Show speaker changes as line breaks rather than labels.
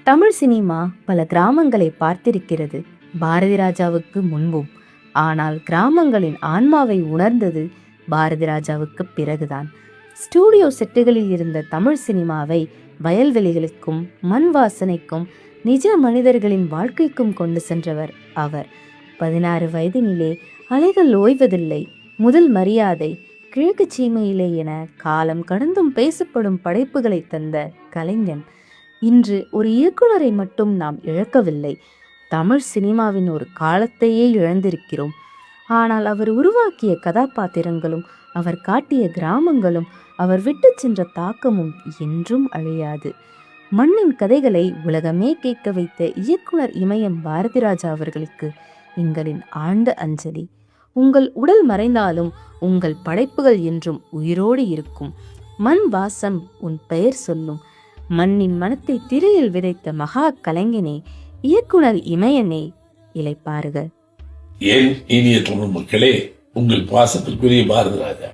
Tamil cinema பல கிராமங்களை பார்த்திருக்கிறது, பாரதி ராஜாவுக்கு முன்பும். ஆனால் கிராமங்களின் ஆன்மாவை உணர்ந்தது பாரதி ராஜாவுக்கு பிறகுதான். ஸ்டூடியோ செட்டுகளில் இருந்த தமிழ் சினிமாவை வயல்வெளிகளுக்கும் மண் வாசனைக்கும் நிஜ மனிதர்களின் வாழ்க்கைக்கும் கொண்டு சென்றவர் அவர். 16 வயதினிலே அலைகள் ஓய்வதில்லை, முதல் மரியாதை, கிழக்கு சீமையிலே என காலம் கடந்தும் பேசப்படும் படைப்புகளை தந்த கலைஞன். இன்று ஒரு இயக்குனரை மட்டும் நாம் இழக்கவில்லை, தமிழ் சினிமாவின் ஒரு காலத்தையே இழந்திருக்கிறோம். ஆனால் அவர் உருவாக்கிய கதாபாத்திரங்களும் அவர் காட்டிய கிராமங்களும் அவர் விட்டு சென்ற தாக்கமும் என்றும் அழியாது. மண்ணின் கதைகளை உலகமே கேட்க வைத்த இயக்குனர் இமயம் பாரதி ராஜா அவர்களுக்கு எங்களின் ஆழ்ந்த அஞ்சலி. உங்கள் உடல் மறைந்தாலும் உங்கள் படைப்புகள் என்றும் உயிரோடு இருக்கும். மண் வாசம் உன் பெயர் சொல்லும். மண்ணின் மனத்தை திரையில் விதைத்த மகா கலைஞனே, இயக்குனர் இமயனே, இளைப்பாறுக.
என் இனிய தமிழ் மக்களே, உங்கள் பாசத்திற்குரிய பாரதி ராஜா.